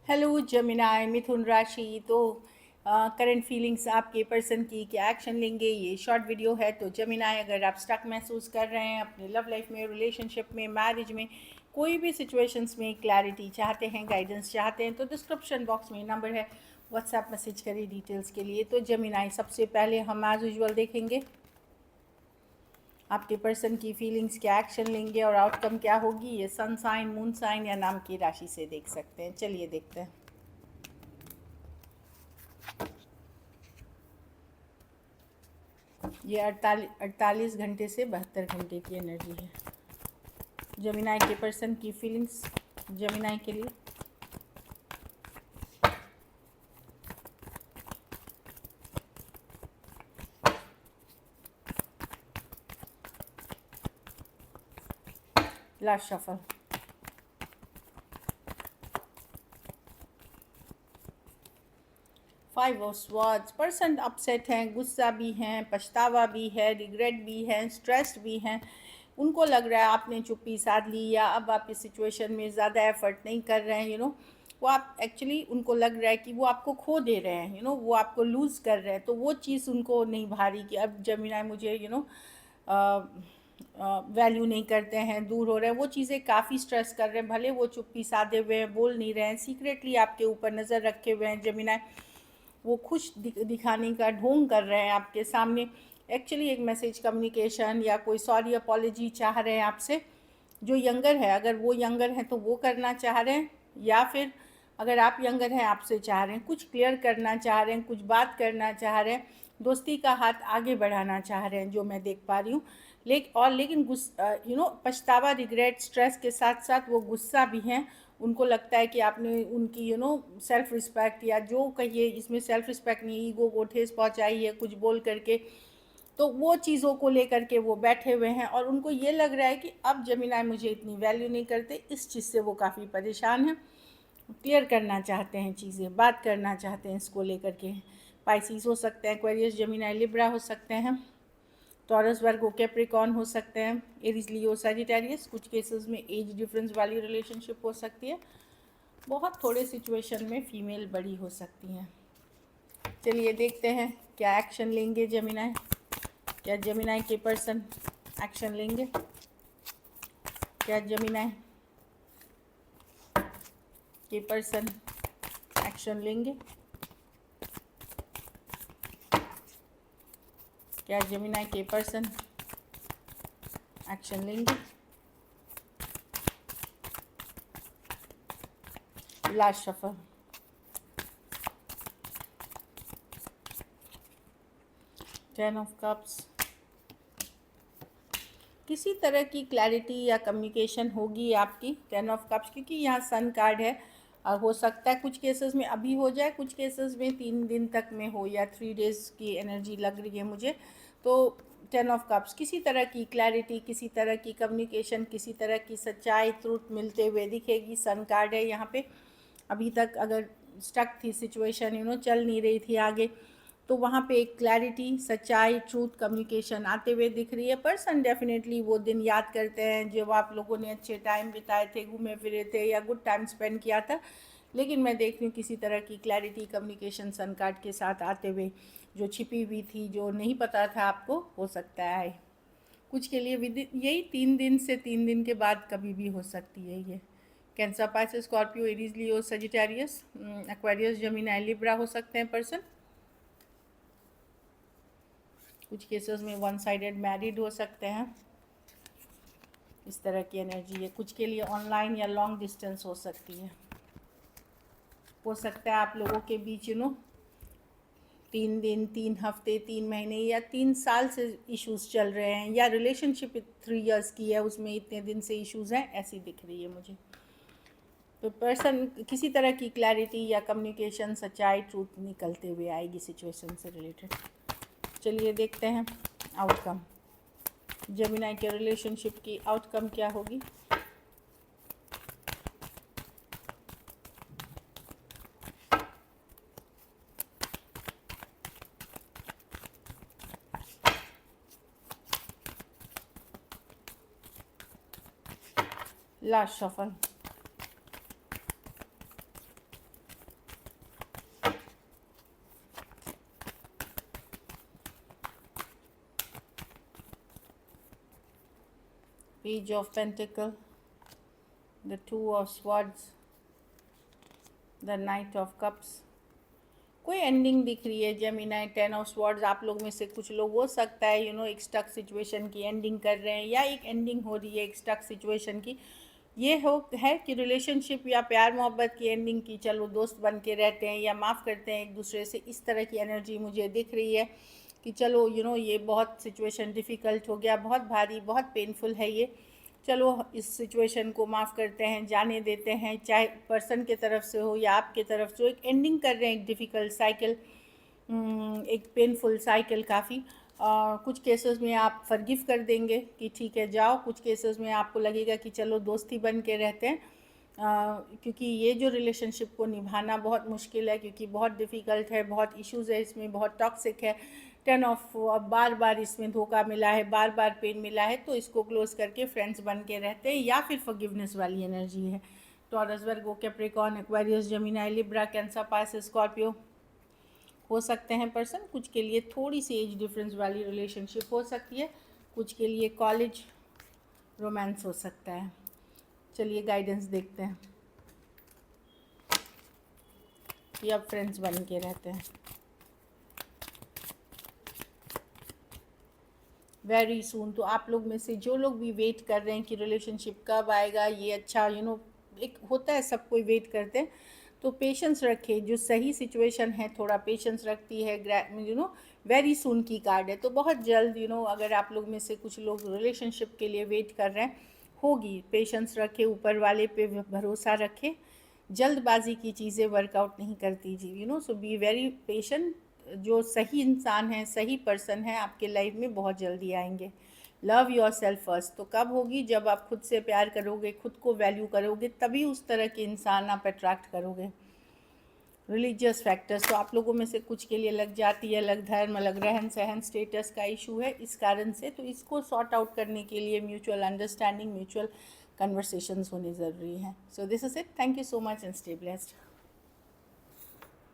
Hello जमिनाय मिथुन राशि। तो current feelings आपके पर्सन की क्या एक्शन लेंगे, ये शॉर्ट वीडियो है। तो जमिनाय, अगर आप स्टक महसूस कर रहे हैं अपने लव लाइफ में, रिलेशनशिप में, मैरिज में, कोई भी सिचुएशंस में क्लैरिटी चाहते हैं, गाइडेंस चाहते हैं, तो डिस्क्रिप्शन बॉक्स में नंबर है, व्हाट्सएप मैसेज करिए डिटेल्स के लिए। तो जमिनाय, सबसे पहले हम एज यूजुअल देखेंगे आपके पर्सन की फीलिंग्स क्या एक्शन लेंगे और आउटकम क्या होगी। ये सन साइन, मून साइन या नाम की राशि से देख सकते हैं। चलिए देखते हैं। ये 48 घंटे से 72 घंटे की एनर्जी है जमिनाई के पर्सन की फीलिंग्स जमिनाई के लिए। Last shuffle. Five of swords. Person upset हैं, गुस्सा भी हैं, पछतावा भी है, रिग्रेट भी है, स्ट्रेस्ड भी हैं। उनको लग रहा है आपने चुप्पी साध ली, या अब आप इस सिचुएशन में ज़्यादा एफर्ट नहीं कर रहे हैं। वो आप एक्चुअली, उनको लग रहा है कि वो आपको खो दे रहे हैं, वो आपको लूज़ कर रहे हैं। तो वो चीज़ उनको नहीं भारी कि अब जमीना मुझे वैल्यू नहीं करते हैं, दूर हो रहे हैं। वो चीज़ें काफ़ी स्ट्रेस कर रहे हैं। भले वो चुप्पी साधे हुए हैं, बोल नहीं रहे हैं, सीक्रेटली आपके ऊपर नज़र रखे हुए हैं जमीना। वो खुश दिखाने का ढोंग कर रहे हैं आपके सामने। एक्चुअली एक मैसेज कम्युनिकेशन या कोई सॉरी अपॉलॉजी चाह रहे हैं आपसे। जो यंगर है, अगर वो यंगर हैं तो वो करना चाह रहे हैं, या फिर अगर आप यंगर हैं आपसे चाह रहे हैं, कुछ क्लियर करना चाह रहे हैं, कुछ बात करना चाह रहे हैं, दोस्ती का हाथ आगे बढ़ाना चाह रहे हैं, जो मैं देख पा रही हूँ। लेकिन पछतावा, रिग्रेट, स्ट्रेस के साथ साथ वो गुस्सा भी हैं। उनको लगता है कि आपने उनकी सेल्फ रिस्पेक्ट, या जो कहिए, इसमें सेल्फ रिस्पेक्ट नहीं, ईगो को ठेस पहुंचाई है कुछ बोल करके। तो वो चीज़ों को लेकर के वो बैठे हुए हैं, और उनको ये लग रहा है कि अब जमीनाय मुझे इतनी वैल्यू नहीं करते। इस चीज़ से वो काफ़ी परेशान हैं, क्लियर करना चाहते हैं चीज़ें, बात करना चाहते हैं इसको लेकर के। पाइसिस हो सकते हैं, एक्वेरियस, जमीनाय, लिब्रा हो सकते हैं, टॉरस, वर्गो, कैप्रिकॉर्न हो सकते हैं, एरीज, लियो, सजिटेरियस। कुछ केसेस में एज डिफरेंस वाली रिलेशनशिप हो सकती है। बहुत थोड़े सिचुएशन में फीमेल बड़ी हो सकती हैं। चलिए देखते हैं क्या एक्शन लेंगे जमिनाय। क्या जमिनाय के पर्सन एक्शन लेंगे? क्या जमिनाय के पर्सन एक्शन लेंगे? क्या जमिनाय के पर्सन एक्शन लेंगे? Last shuffle. Ten of cups. किसी तरह की क्लैरिटी या कम्युनिकेशन होगी आपकी। टेन ऑफ कप्स, क्योंकि यहाँ सन कार्ड है, और हो सकता है कुछ केसेस में अभी हो जाए, कुछ केसेस में 3 दिन तक में हो, या 3 डेज़ की एनर्जी लग रही है मुझे। तो टेन ऑफ कप्स, किसी तरह की क्लैरिटी, किसी तरह की कम्युनिकेशन, किसी तरह की सच्चाई, ट्रूथ मिलते हुए दिखेगी। सन कार्ड है यहाँ पे। अभी तक अगर स्टक थी सिचुएशन, चल नहीं रही थी आगे, तो वहाँ पे एक क्लैरिटी, सच्चाई, ट्रूथ, कम्युनिकेशन आते हुए दिख रही है। पर्सन डेफिनेटली वो दिन याद करते हैं जब आप लोगों ने अच्छे टाइम बिताए थे, घूमे फिरे थे, या गुड टाइम स्पेंड किया था। लेकिन मैं देख रही हूँ किसी तरह की क्लैरिटी, कम्युनिकेशन सन कार्ड के साथ आते हुए, जो छिपी हुई थी, जो नहीं पता था आपको, हो सकता है कुछ के लिए विदिन यही 3 दिन से 3 दिन के बाद कभी भी हो सकती है ये। कैंसर, पाइसेस, स्कॉर्पियो, एरीज, लियो, सजिटेरियस, एक्वेरियस, जमीनाय, लिब्रा हो सकते हैं पर्सन। कुछ केसेस में वन साइडेड मैरिड हो सकते हैं। इस तरह की एनर्जी है। कुछ के लिए ऑनलाइन या लॉन्ग डिस्टेंस हो सकती है। हो सकता है आप लोगों के बीच 3 दिन, 3 हफ्ते, 3 महीने या 3 साल से इश्यूज चल रहे हैं, या रिलेशनशिप 3 इयर्स की है, उसमें इतने दिन से इश्यूज हैं, ऐसी दिख रही है मुझे। तो पर्सन किसी तरह की क्लैरिटी या कम्युनिकेशन, सच्चाई, ट्रूथ निकलते हुए आएगी सिचुएशन से रिलेटेड। चलिए देखते हैं आउटकम। जमिनाय के रिलेशनशिप की आउटकम क्या होगी? Last shuffle. Page of Pentacle, the Two of Swords, the Knight of Cups. कोई एंडिंग दिख रही है जेमिनी। 10 ऑफ स्वॉर्ड्स, आप लोग में से कुछ लोग हो सकता है एक स्टक सिचुएशन की एंडिंग कर रहे हैं, या एक एंडिंग हो रही है एक स्टक सिचुएशन की। ये है कि रिलेशनशिप या प्यार मोहब्बत की एंडिंग की, चलो दोस्त बन के रहते हैं या माफ़ करते हैं एक दूसरे से, इस तरह की एनर्जी मुझे दिख रही है कि चलो ये बहुत सिचुएशन डिफ़िकल्ट हो गया, बहुत भारी, बहुत पेनफुल है ये, चलो इस सिचुएशन को माफ़ करते हैं, जाने देते हैं, चाहे पर्सन के तरफ से हो या आपके तरफ से हो। एक एंडिंग कर रहे हैं एक डिफ़िकल्ट साइकिल, एक पेनफुल साइकिल काफ़ी। कुछ केसेस में आप फॉरगिव कर देंगे कि ठीक है जाओ, कुछ केसेस में आपको लगेगा कि चलो दोस्ती बन के रहते हैं, क्योंकि ये जो रिलेशनशिप को निभाना बहुत मुश्किल है, क्योंकि बहुत डिफ़िकल्ट है, बहुत इश्यूज़ है इसमें, बहुत टॉक्सिक है। 10 ऑफ, बार बार इसमें धोखा मिला है, बार बार पेन मिला है, तो इसको क्लोज करके फ्रेंड्स बन के रहते हैं, या फिर फॉरगिवनेस वाली एनर्जी है। Taurus, Virgo, Capricorn, Aquarius, Gemini, Libra, Cancer, Pisces, Scorpio हो सकते हैं पर्सन। कुछ के लिए थोड़ी सी एज डिफरेंस वाली रिलेशनशिप हो सकती है, कुछ के लिए कॉलेज रोमांस हो सकता है। चलिए गाइडेंस देखते हैं कि अब फ्रेंड्स बन के रहते हैं। वेरी सून, तो आप लोग में से जो लोग भी वेट कर रहे हैं कि रिलेशनशिप कब आएगा, ये अच्छा एक होता है, सब कोई वेट करते हैं, तो पेशेंस रखें। जो सही सिचुएशन है थोड़ा पेशेंस रखती है, वेरी सून की कार्ड है, तो बहुत जल्द अगर आप लोग में से कुछ लोग रिलेशनशिप के लिए वेट कर रहे हैं, होगी। पेशेंस रखें, ऊपर वाले पे भरोसा रखें, जल्दबाजी की चीज़ें वर्कआउट नहीं करती जी, सो बी वेरी पेशेंट। जो सही इंसान है, सही पर्सन है आपके लाइफ में, बहुत जल्दी आएंगे। लव योर सेल्फ फर्स्ट, तो कब होगी? जब आप खुद से प्यार करोगे, खुद को वैल्यू करोगे, तभी उस तरह के इंसान आप अट्रैक्ट करोगे। रिलीजियस फैक्टर्स, तो आप लोगों में से कुछ के लिए लग जाती है, अलग धर्म, अलग रहन सहन, स्टेटस का इशू है इस कारण से, तो इसको सॉर्ट आउट करने के लिए म्यूचुअल अंडरस्टैंडिंग, म्यूचुअल कन्वर्सेशंस होनी ज़रूरी हैं। So this is it, thank you so much and stay blessed.